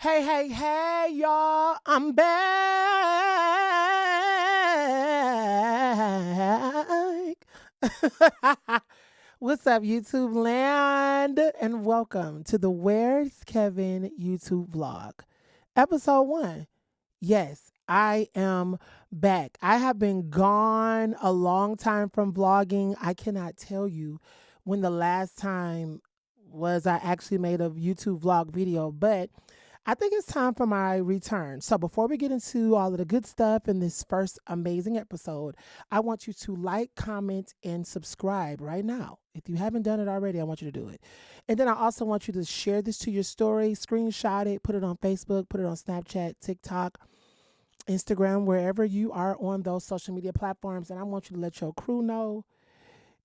Hey, hey, hey, y'all, I'm back. What's up, YouTube land? And welcome to the Where's Kevin YouTube vlog, episode 1. Yes, I am back. I have been gone a long time from vlogging. I cannot tell you when the last time was I actually made a YouTube vlog video, but I think it's time for my return. So before we get into all of the good stuff in this first amazing episode, I want you to like, comment, and subscribe right now. If you haven't done it already, I want you to do it. And then I also want you to share this to your story, screenshot it, put it on Facebook, put it on Snapchat, TikTok, Instagram, wherever you are on those social media platforms. And I want you to let your crew know,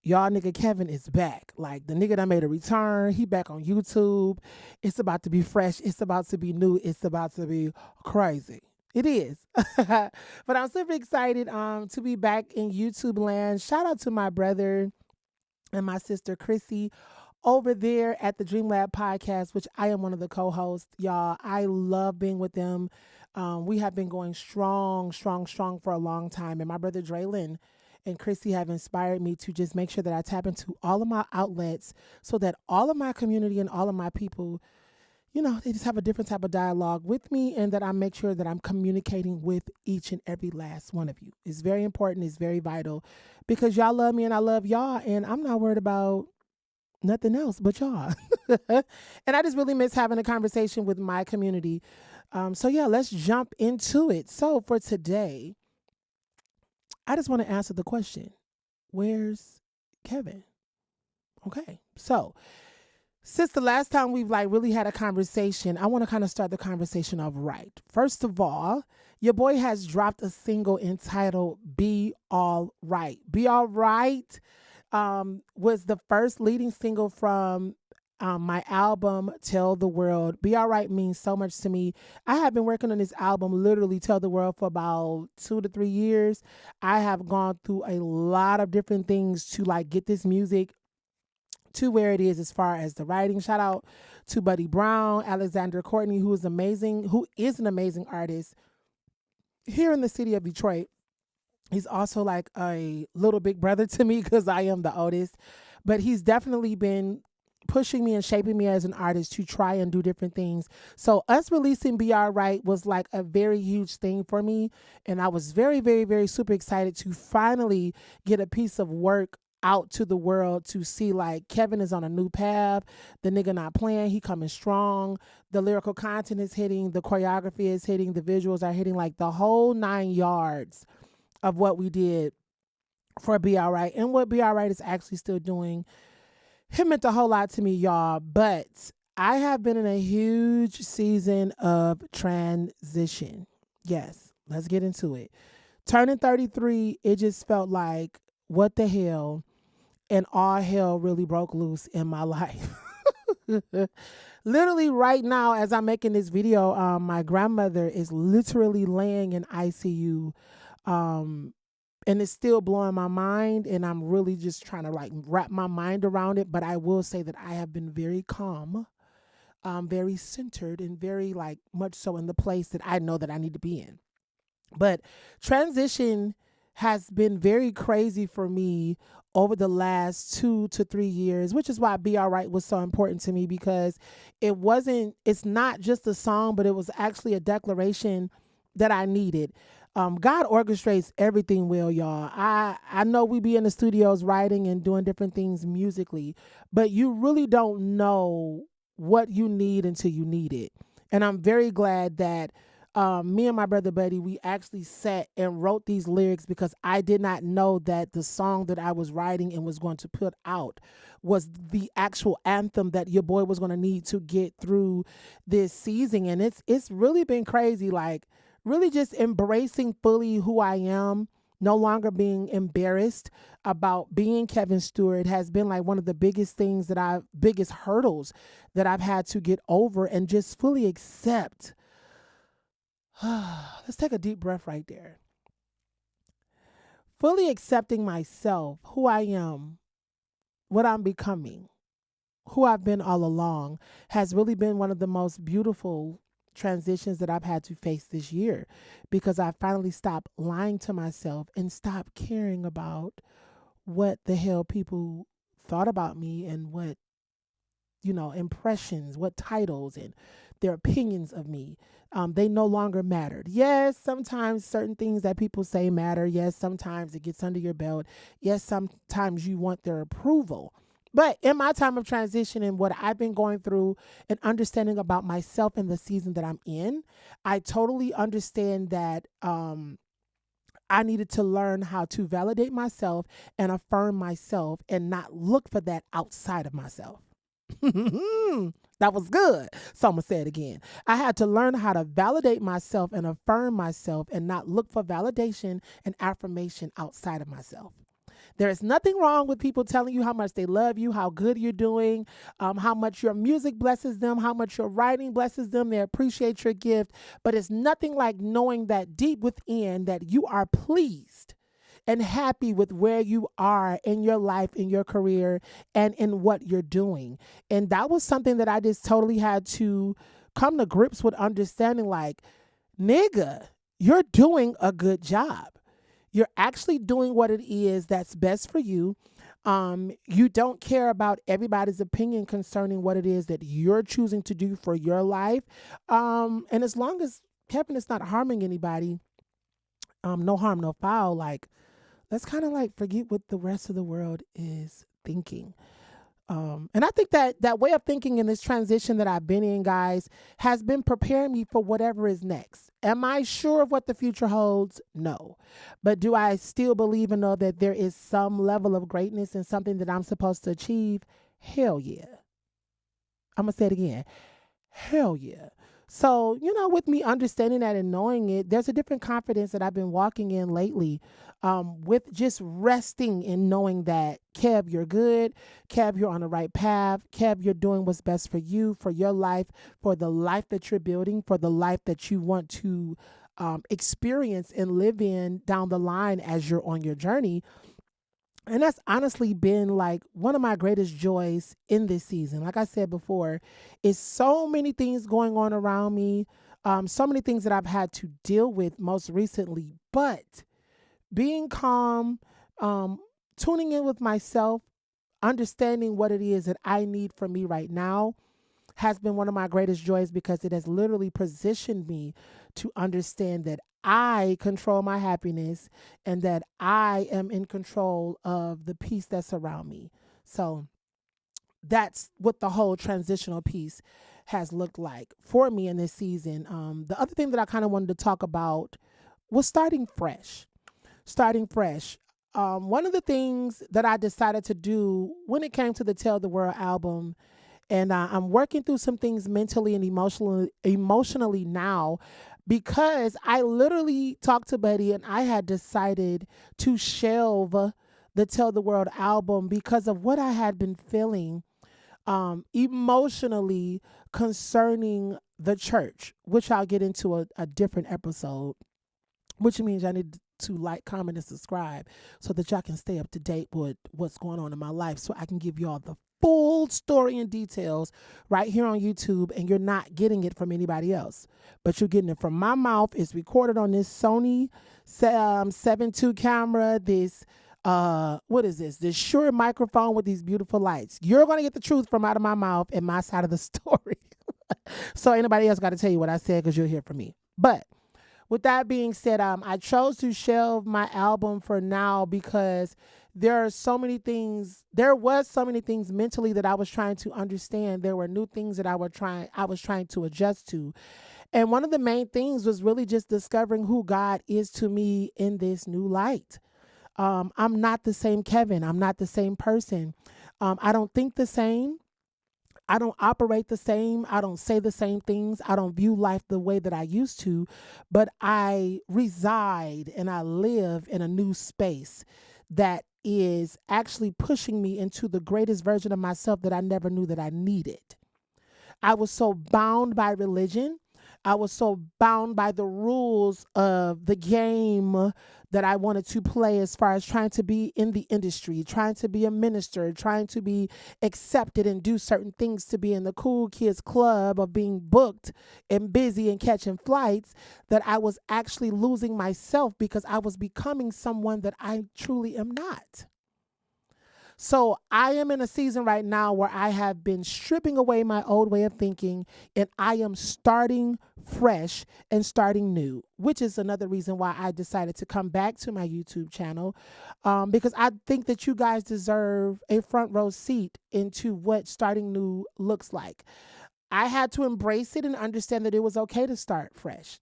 y'all, nigga Kevin is back. Like, the nigga that made a return, he back on YouTube. It's about to be fresh. It's about to be new. It's about to be crazy. It is. But I'm super excited to be back in YouTube land. Shout out to my brother and my sister Chrissy over there at the Dream Lab podcast, which I am one of the co-hosts. Y'all, I love being with them. We have been going strong for a long time. And my brother Draylon and Chrissy have inspired me to just make sure that I tap into all of my outlets so that all of my community and all of my people, you know, they just have a different type of dialogue with me, and that I make sure that I'm communicating with each and every last one of you. It's very important. It's very vital because y'all love me and I love y'all, and I'm not worried about nothing else but y'all. And I just really miss having a conversation with my community. So yeah, let's jump into it. So for today, I just want to answer the question, where's Kevin? Okay. So since the last time we've really had a conversation, I want to kind of start the conversation off right. First of all, your boy has dropped a single entitled Be All Right. Be All Right was the first leading single from my album Tell the World. Be All Right means so much to me. I have been working on this album, literally Tell the World, for about 2 to 3 years. I have gone through a lot of different things to get this music to where it is as far as the writing. Shout out to Buddy Brown, Alexander Courtney, who is an amazing artist here in the city of Detroit. He's also like a little big brother to me because I am the oldest, but he's definitely been pushing me and shaping me as an artist to try and do different things. So us releasing Be All Right was like a very huge thing for me. And I was very, very, very super excited to finally get a piece of work out to the world to see Kevin is on a new path. The nigga not playing, he coming strong. The lyrical content is hitting, the choreography is hitting, the visuals are hitting, like the whole 9 yards of what we did for Be All Right and what Be All Right is actually still doing. It meant a whole lot to me, y'all. But I have been in a huge season of transition. Yes, let's get into it. Turning 33, it just felt like, what the hell? And all hell really broke loose in my life. Literally right now, as I'm making this video, my grandmother is literally laying in ICU. And it's still blowing my mind, and I'm really just trying to wrap my mind around it. But I will say that I have been very calm, very centered, and very much so in the place that I know that I need to be in. But transition has been very crazy for me over the last 2 to 3 years, which is why Be All Right was so important to me, because it's not just a song, but it was actually a declaration that I needed. God orchestrates everything well, y'all. I know we be in the studios writing and doing different things musically, but you really don't know what you need until you need it. And I'm very glad that me and my brother Buddy, we actually sat and wrote these lyrics, because I did not know that the song that I was writing and was going to put out was the actual anthem that your boy was going to need to get through this season. And it's really been crazy, really just embracing fully who I am, no longer being embarrassed about being Kevin Stewart has been one of the biggest biggest hurdles that I've had to get over and just fully accept. Let's take a deep breath right there. Fully accepting myself, who I am, what I'm becoming, who I've been all along, has really been one of the most beautiful transitions that I've had to face this year, because I finally stopped lying to myself and stopped caring about what the hell people thought about me and what, impressions, what titles and their opinions of me. They no longer mattered. Yes, sometimes certain things that people say matter. Yes, sometimes it gets under your belt. Yes, sometimes you want their approval. But in my time of transition and what I've been going through and understanding about myself in the season that I'm in, I totally understand that I needed to learn how to validate myself and affirm myself and not look for that outside of myself. That was good. So I'm going to say it again. I had to learn how to validate myself and affirm myself and not look for validation and affirmation outside of myself. There is nothing wrong with people telling you how much they love you, how good you're doing, how much your music blesses them, how much your writing blesses them. They appreciate your gift. But it's nothing like knowing that deep within that you are pleased and happy with where you are in your life, in your career, and in what you're doing. And that was something that I just totally had to come to grips with, understanding like, nigga, you're doing a good job. You're actually doing what it is that's best for you. You don't care about everybody's opinion concerning what it is that you're choosing to do for your life. And as long as Kevin is not harming anybody, no harm, no foul, like, let's kind of like forget what the rest of the world is thinking. And I think that that way of thinking in this transition that I've been in, guys, has been preparing me for whatever is next. Am I sure of what the future holds? No. But do I still believe and know that there is some level of greatness and something that I'm supposed to achieve? Hell yeah. I'm going to say it again. Hell yeah. So, with me understanding that and knowing it, there's a different confidence that I've been walking in lately, with just resting in knowing that, Kev, you're good. Kev, you're on the right path. Kev, you're doing what's best for you, for your life, for the life that you're building, for the life that you want to experience and live in down the line as you're on your journey. And that's honestly been like one of my greatest joys in this season. Like I said before, is so many things going on around me, so many things that I've had to deal with most recently. But being calm, tuning in with myself, understanding what it is that I need from me right now has been one of my greatest joys, because it has literally positioned me to understand that I control my happiness and that I am in control of the peace that's around me. So that's what the whole transitional piece has looked like for me in this season. The other thing that I kind of wanted to talk about was starting fresh. Starting fresh. One of the things that I decided to do when it came to the Tell the World album, and I'm working through some things mentally and emotionally now, because I literally talked to Buddy and I had decided to shelve the Tell the World album because of what I had been feeling emotionally concerning the church, which I'll get into a different episode, which means I need to like, comment, and subscribe so that y'all can stay up to date with what's going on in my life, so I can give y'all the full story and details right here on YouTube, and you're not getting it from anybody else, but you're getting it from my mouth. It's recorded on this Sony 7.2 camera, this what is this Shure microphone with these beautiful lights. You're going to get the truth from out of my mouth and my side of the story. So anybody else got to tell you what I said, because you'll hear from me. But with that being said, I chose to shelve my album for now because there was so many things mentally that I was trying to understand. There were new things that I was trying to adjust to. And one of the main things was really just discovering who God is to me in this new light. I'm not the same Kevin. I'm not the same person. I don't think the same. I don't operate the same. I don't say the same things. I don't view life the way that I used to, but I reside and I live in a new space that is actually pushing me into the greatest version of myself that I never knew that I needed. I was so bound by religion. I was so bound by the rules of the game that I wanted to play, as far as trying to be in the industry, trying to be a minister, trying to be accepted and do certain things to be in the cool kids club of being booked and busy and catching flights, that I was actually losing myself because I was becoming someone that I truly am not. So I am in a season right now where I have been stripping away my old way of thinking, and I am starting fresh and starting new, which is another reason why I decided to come back to my YouTube channel, because I think that you guys deserve a front row seat into what starting new looks like. I had to embrace it and understand that it was okay to start fresh.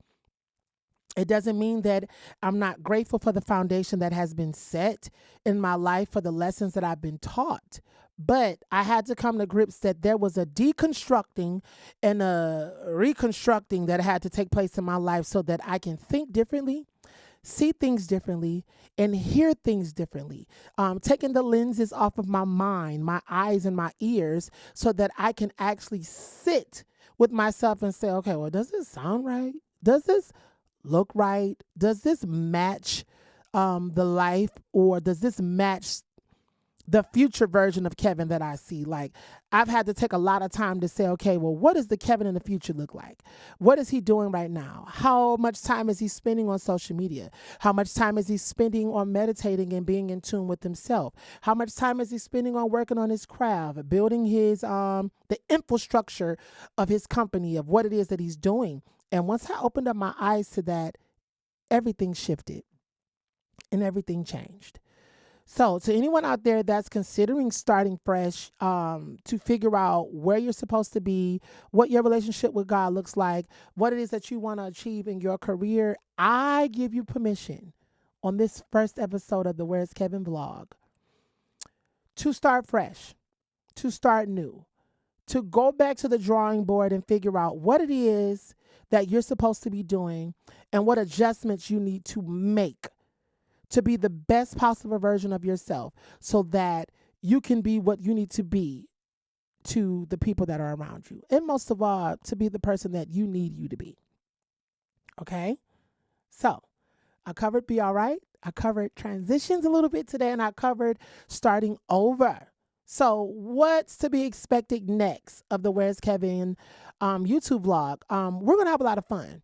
It doesn't mean that I'm not grateful for the foundation that has been set in my life, for the lessons that I've been taught. But I had to come to grips that there was a deconstructing and a reconstructing that had to take place in my life so that I can think differently, see things differently, and hear things differently. Taking the lenses off of my mind, my eyes, and my ears so that I can actually sit with myself and say, okay, well, does this sound right? Does this look right? Does this match the life, or does this match the future version of Kevin that I see? Like, I've had to take a lot of time to say, okay, well, what does the Kevin in the future look like? What is he doing right now? How much time is he spending on social media? How much time is he spending on meditating and being in tune with himself? How much time is he spending on working on his craft, building his the infrastructure of his company, of what it is that he's doing? And once I opened up my eyes to that, everything shifted and everything changed. So, to anyone out there that's considering starting fresh, to figure out where you're supposed to be, what your relationship with God looks like, what it is that you want to achieve in your career, I give you permission on this first episode of the Where's Kevin vlog to start fresh, to start new, to go back to the drawing board and figure out what it is that you're supposed to be doing and what adjustments you need to make to be the best possible version of yourself so that you can be what you need to be to the people that are around you. And most of all, to be the person that you need you to be. Okay? So, I covered Be All Right. I covered transitions a little bit today, and I covered starting over. So, what's to be expected next of the Where's Kevin YouTube vlog? We're going to have a lot of fun.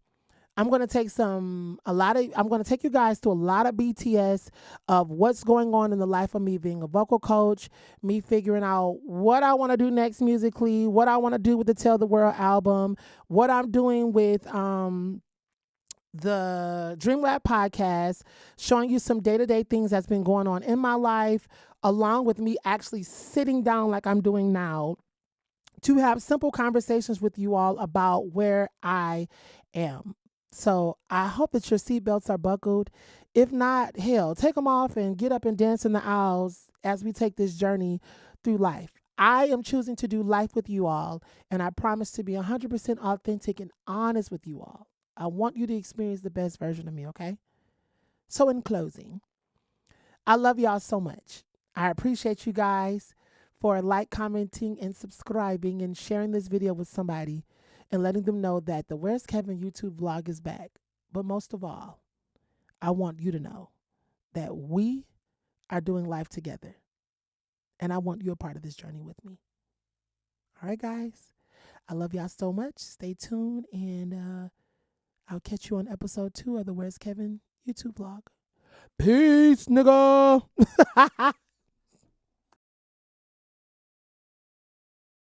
I'm going to take you guys to a lot of BTS of what's going on in the life of me being a vocal coach, me figuring out what I want to do next musically, what I want to do with the Tell the World album, what I'm doing with the Dream Lab podcast, showing you some day-to-day things that's been going on in my life, along with me actually sitting down like I'm doing now to have simple conversations with you all about where I am. So I hope that your seatbelts are buckled. If not, hell, take them off and get up and dance in the aisles as we take this journey through life. I am choosing to do life with you all, and I promise to be 100% authentic and honest with you all. I want you to experience the best version of me, okay? So in closing, I love y'all so much. I appreciate you guys for commenting, and subscribing and sharing this video with somebody and letting them know that the Where's Kevin YouTube vlog is back. But most of all, I want you to know that we are doing life together. And I want you a part of this journey with me. All right, guys. I love y'all so much. Stay tuned, and I'll catch you on episode 2 of the Where's Kevin YouTube vlog. Peace, nigga.